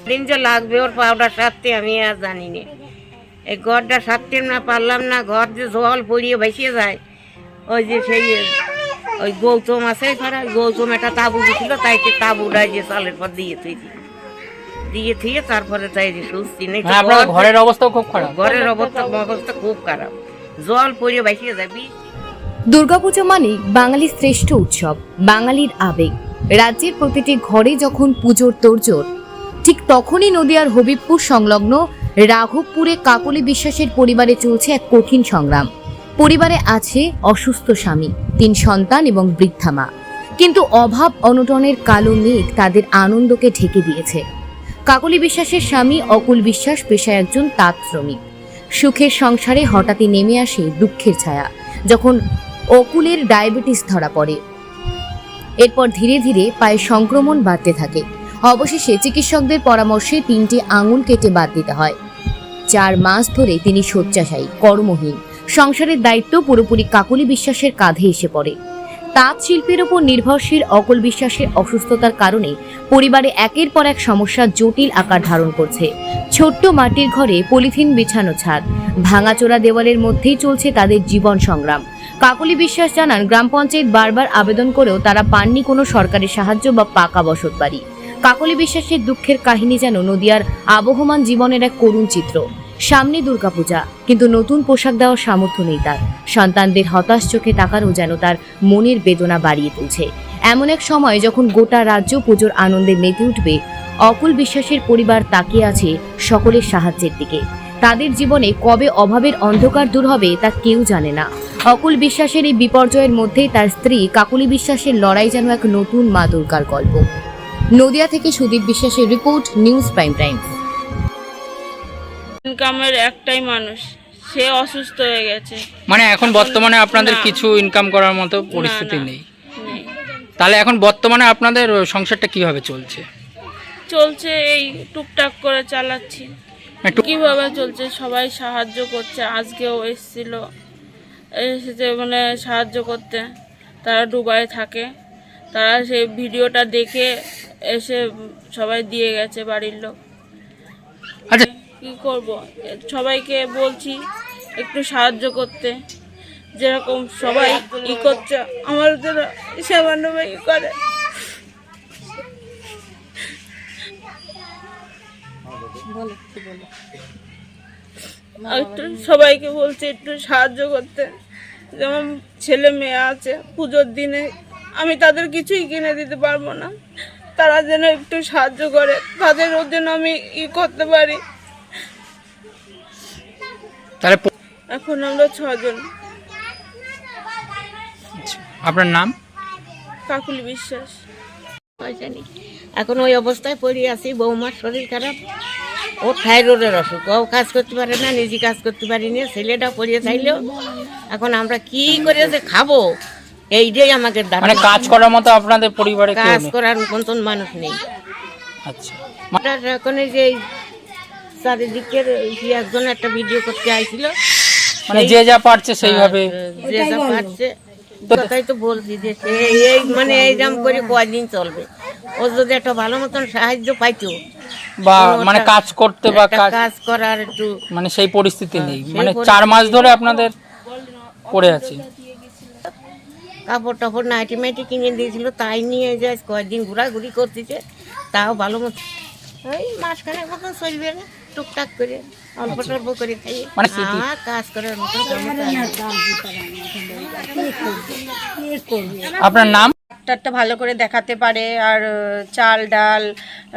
দিন যে লাগবে ওর পাউডার সারতে আমি আর জানি না। এই ঘরটা সারতে না পারলাম না, ঘর যে জল পড়িয়ে ভেসে যায়। ওই যে সেই ওই গৌতম আছে পাড়ায়, গৌতম একটা তাঁবু দিয়েছিল, তাই তাঁবুটা যে চালের পর দিয়ে থুয়ে তারপরে তাই যে সুস্থি নেই। ঘরের অবস্থা খুব খারাপ। ঘরের অবস্থা খুব খারাপ, জল পড়িয়ে ভেসে যাবি। দুর্গাপুজো মানে বাঙালির শ্রেষ্ঠ উৎসব, বাঙালির আবেগ। রাজ্যের প্রতিটি ঘরে যখন পুজোর তোড়জোড়, ঠিক তখনই নদিয়ার হবিবপুর সংলগ্ন রাঘবপুরে কাকলি বিশ্বাসের পরিবারে চলছে এক কঠিন সংগ্রাম। পরিবারে আছে অসুস্থ স্বামী, 3 সন্তান এবং বৃদ্ধা মা, কিন্তু অভাব অনটনের কালো মেঘ তাদের আনন্দকে ঢেকে দিয়েছে। কাকলি বিশ্বাসের স্বামী অকুল বিশ্বাস পেশায় একজন তাঁত শ্রমিক। সুখের সংসারে হঠাৎই নেমে আসে দুঃখের ছায়া, যখন অকুলের ডায়াবেটিস ধরা পড়ে। এরপর ধীরে ধীরে পায়ে সংক্রমণ বাড়তে থাকে। অবশেষে চিকিৎসকদের পরামর্শে 3টি আঙুল কেটে বাদ দিতে হয়। 4 মাস ধরে তিনি শয্যাশায়ী, কর্মহীন। সংসারের দায়িত্ব পুরোপুরি কাকলি বিশ্বাসের কাঁধে এসে পড়ে। তাঁত শিল্পের উপর নির্ভরশীল অকুল বিশ্বাসের অসুস্থতার কারণে পরিবারে একের পর এক সমস্যা জটিল আকার ধারণ করছে। ছোট্ট মাটির ঘরে পলিথিন বিছানো ছাদ, ভাঙাচোরা দেওয়ালের মধ্যেই চলছে তাদের জীবন সংগ্রাম। কাকলি বিশ্বাস জানান, গ্রাম পঞ্চায়েত বারবার আবেদন করেও তারা পাননি কোনো সরকারি সাহায্য বা পাকা বসত বাড়ি। কাকলি বিশ্বাসের দুঃখের কাহিনী যেন নদিয়ার আবহমান জীবনের এক করুণ চিত্র। সামনে দুর্গাপূজা, কিন্তু নতুন পোশাক দেওয়ার সামর্থ্য নেই তার। সন্তানদের হতাশ চোখে তাকানো যেন তার মনের বেদনা বাড়িয়ে তুলছে। এমন এক সময় যখন গোটা রাজ্য পুজোর আনন্দে মেতে উঠবে, অকুল বিশ্বাসের পরিবার তাকিয়ে আছে সকলের সাহায্যের দিকে। তাদের জীবনে কবে অভাবের অন্ধকার দূর হবে তা কেউ জানে না। অকুল বিশ্বাসের এই বিপর্যয়ের মধ্যেই তার স্ত্রী কাকলি বিশ্বাসের লড়াই যেন এক নতুন মা দুর্গার গল্প। নদিয়া থেকে সুদীপ বিশ্বাসের রিপোর্ট, নিউজ প্রাইম টাইম। ইনকামের একটাই মানুষ, সে অসুস্থ হয়ে গেছে। মানে এখন বর্তমানে আপনাদের কিছু ইনকাম করার মতো পরিস্থিতি নেই। তাহলে এখন বর্তমানে আপনাদের সংসারটা কিভাবে চলছে? চলছে এই টুকটাক করে চালাচ্ছি। কিভাবে চলছে, সবাই সাহায্য করছে। আজকেও এসেছে মানে সাহায্য করতে। তারা দুবাই থাকে, তারা সেই ভিডিওটা দেখে এসে সবাই দিয়ে গেছে বাড়ির লোক। আচ্ছা, কি করব, সবাইকে বলছি একটু সাহায্য করতে, যেরকম সবাই করছে আমার সামান্য করে। একটু সবাইকে বলছি একটু সাহায্য করতে। যেমন ছেলে মেয়ে আছে, পুজোর দিনে আমি তাদের কিছুই কিনে দিতে পারবো না, তারা যেন একটু সাহায্য করে, তাদের জন্য আমি করতে পারি। তাহলে এখন আমরা 6 জন। আপনার নাম? কাকলি বিশ্বাস। এখন ওই অবস্থায় পড়ে আছি। বৌমার শরীর খারাপ, ও থাইরয়েডের অসুখ, ও কাজ করতে পারে না, নিজে কাজ করতে পারি না, ছেলেটা পড়িয়ে চাইলেও। এখন আমরা কি করে যে খাবো, এইটাই আমাদের মানে কাজ করার মতো আপনাদের পরিবারে কাজ করার মতন মানুষ নেই। আচ্ছা, এখন এই যে চারিদিকের একজন একটা ভিডিও করতে আইছিল, মানে যে যা পারছে সেইভাবে, যে যা পারছে। কথাই তো বলছি যে এই মানে এইরকম করে কয়দিন চলবে। ও যদি একটা ভালো মতন সাহায্য পাইতো বা মানে কাজ করতে বা কাজ করার একটু, মানে সেই পরিস্থিতি নেই। মানে 4 মাস ধরে আপনাদের পড়ে আছে। কাপড় টাপড় নাইটি মাইটি কিনে দিয়েছিল, তাই নিয়ে যে কয়েকদিন ঘোরাঘুরি করতেছে, তাও ভালো মতো ওই মাসখানেক মতন চলবে না, টুকটাক করে অল্প টল্প করে খাই। মানে কাজ করার মতন। আপনার নাম? ডাক্তারটা ভালো করে দেখাতে পারে, আর চাল ডাল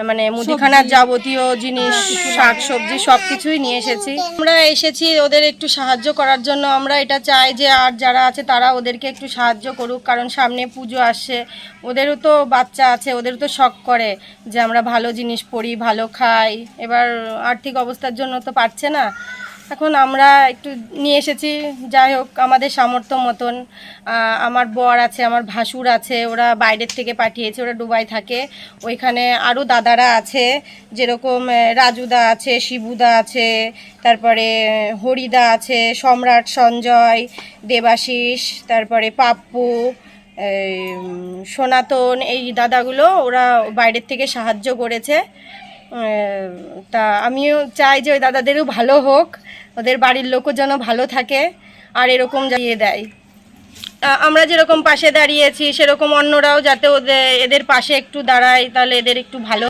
মানে মুদিখানার যাবতীয় জিনিস, শাক সবজি সব কিছুই নিয়ে এসেছি। আমরা এসেছি ওদের একটু সাহায্য করার জন্য। আমরা এটা চাই যে আর যারা আছে তারা ওদেরকে একটু সাহায্য করুক, কারণ সামনে পুজো আসছে, ওদেরও তো বাচ্চা আছে, ওদেরও তো শখ করে যে আমরা ভালো জিনিস পরি, ভালো খাই। এবার আর্থিক অবস্থার জন্য তো পারছে না। এখন আমরা একটু নিয়ে এসেছি, যাই হোক আমাদের সামর্থ্য মতন। আমার বর আছে, আমার ভাসুর আছে, ওরা বাইরের থেকে পাঠিয়েছে, ওরা দুবাই থাকে। ওইখানে আরও দাদারা আছে, যেরকম রাজুদা আছে, শিবুদা আছে, তারপরে হরিদা আছে, সম্রাট, সঞ্জয়, দেবাশিস, তারপরে পাপ্পু, সনাতন, এই দাদাগুলো ওরা বাইরের থেকে সাহায্য করেছে। তা আমিও চাই যে ওই দাদাদেরও ভালো হোক, ওদের বাড়ির লোকও যেন ভালো থাকে আর এরকম দিয়ে দেয়। আমরা যেরকম পাশে দাঁড়িয়েছি সেরকম অন্যরাও যাতে এদের পাশে একটু দাঁড়ায়, তাহলে এদের একটু ভালো